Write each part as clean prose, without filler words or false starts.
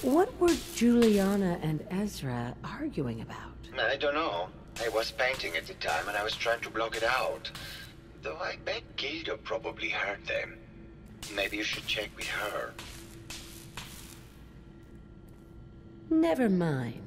What were Juliana and Ezra arguing about? I don't know. I was painting at the time and I was trying to block it out. Though I bet Gilda probably heard them. Maybe you should check with her. Never mind.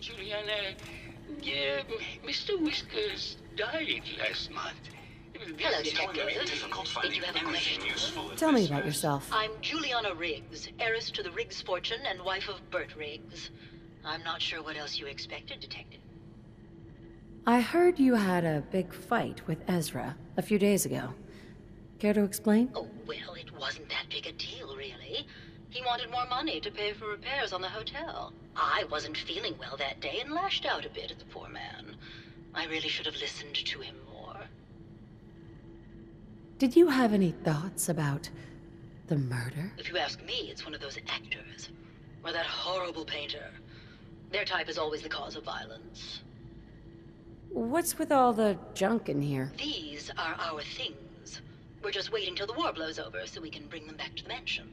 Juliana, Mr. Whiskers died last month. Hello, Detective. Did you have a question? Tell me about yourself. I'm Juliana Riggs, heiress to the Riggs fortune and wife of Bert Riggs. I'm not sure what else you expected, Detective. I heard you had a big fight with Ezra a few days ago. Care to explain? Oh, well, it wasn't that big a deal, really. He wanted more money to pay for repairs on the hotel. I wasn't feeling well that day and lashed out a bit at the poor man. I really should have listened to him more. Did you have any thoughts about the murder? If you ask me, it's one of those actors. Or that horrible painter. Their type is always the cause of violence. What's with all the junk in here? These are our things. We're just waiting till the war blows over so we can bring them back to the mansion.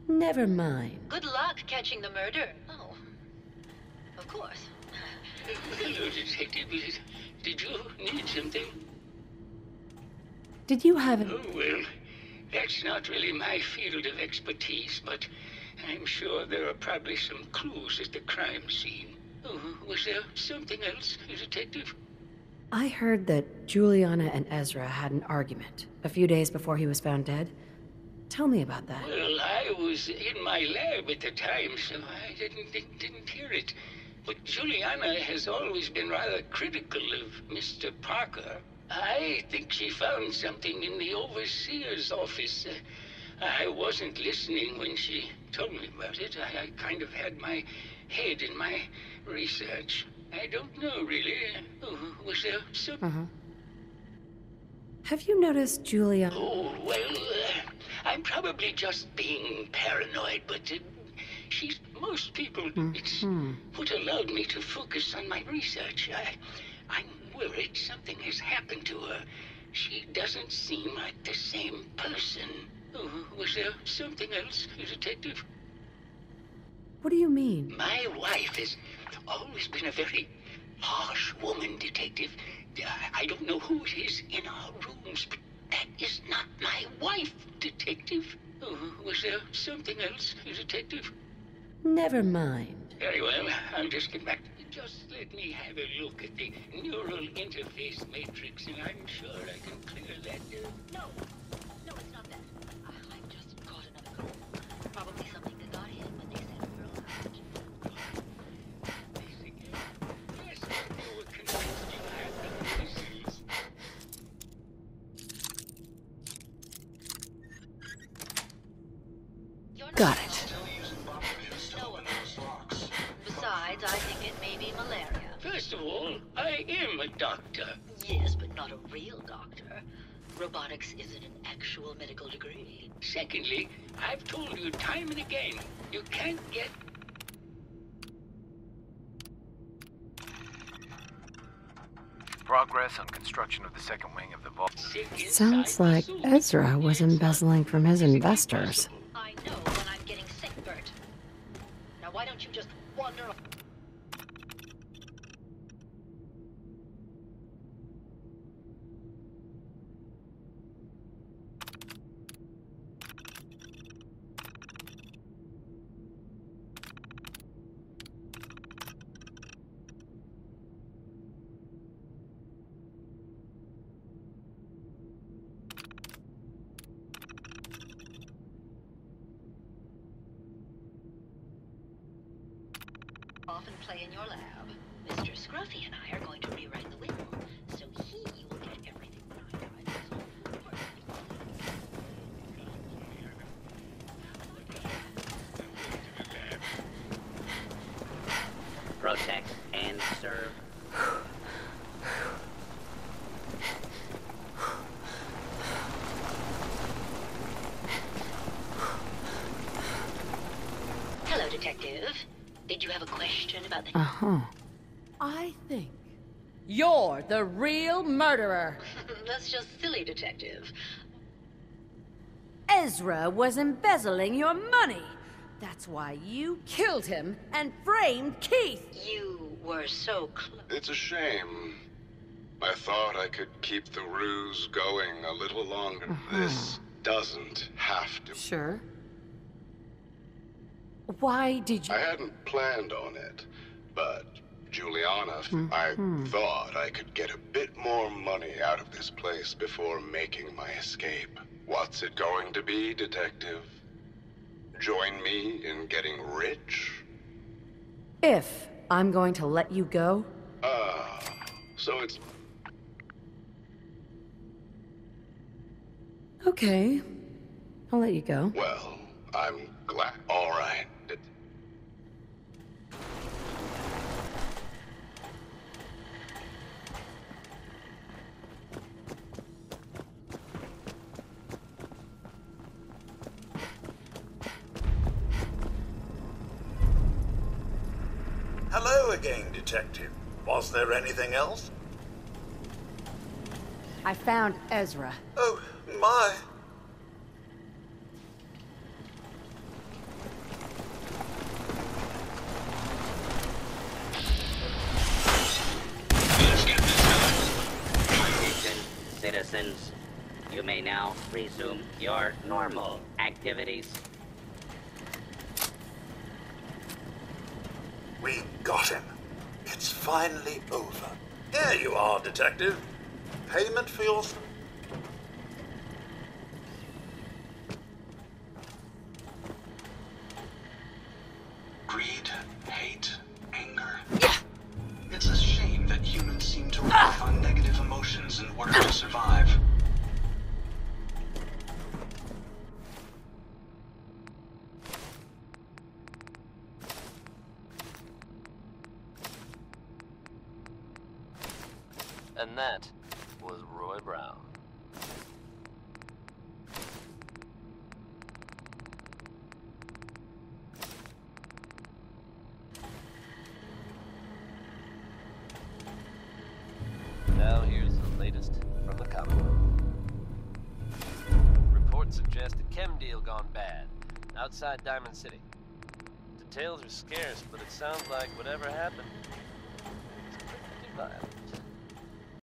Never mind. Good luck catching the murder. Oh, of course. Hello, Detective. Did you need something? Did you have an... Oh, well, that's not really my field of expertise, but I'm sure there are probably some clues at the crime scene. Oh, was there something else, Detective? I heard that Juliana and Ezra had an argument a few days before he was found dead. Tell me about that. Well, I was in my lab at the time, so I didn't hear it. But Juliana has always been rather critical of Mr. Parker. I think she found something in the overseer's office. I wasn't listening when she told me about it. I kind of had my head in my research. I don't know, really. Was there something? Have you noticed Julia? Oh, well, I'm probably just being paranoid, but most people, it's what allowed me to focus on my research. I'm worried something has happened to her. She doesn't seem like the same person. Was there something else, Detective? What do you mean? My wife has always been a very harsh woman, Detective. I don't know who it is in our rooms, but that is not my wife, Detective. Was there something else, Detective? Never mind. Very well, I'll just get back. Just let me have a look at the neural interface matrix, and I'm sure I can clear that. No, it's not that. I just caught another call. Probably something that got in when they said we're allowed. Yes, you were convinced you had the disease. Got it. Besides, I think it may be malaria. First of all, I am a doctor. Yes, but not a real doctor. Robotics isn't an actual medical degree. Secondly, I've told you time and again, you can't get... Progress on construction of the second wing of the vault. Sounds like Ezra was embezzling from his investors. I know when I'm getting sick, Bert. Now why don't you just wander off? Off and play in your lab. Mr. Scruffy and I are going to rewrite the will, so he will get everything that I tried. Detective. Did you have a question about the... Uh-huh. I think you're the real murderer. That's just silly, Detective. Ezra was embezzling your money. That's why you killed him and framed Keith. You were so close. It's a shame. I thought I could keep the ruse going a little longer. This doesn't have to. Sure. Why did you... I hadn't planned on it, but Juliana, I thought I could get a bit more money out of this place before making my escape. What's it going to be, Detective? Join me in getting rich? If I'm going to let you go? So it's... Okay. I'll let you go. Well, I'm glad. All right. Hello again, Detective. Was there anything else? I found Ezra. Oh, my. Attention, citizens. You may now resume your normal activities. We got him. It's finally over. Here you are, Detective. Payment for your... Greed, hate, anger. It's a shame that humans seem to rely on negative emotions in order to survive. And that was Roy Brown. Now here's the latest from the Commonwealth. Reports suggest a chem deal gone bad outside Diamond City. Details are scarce, but it sounds like whatever happened was pretty violent.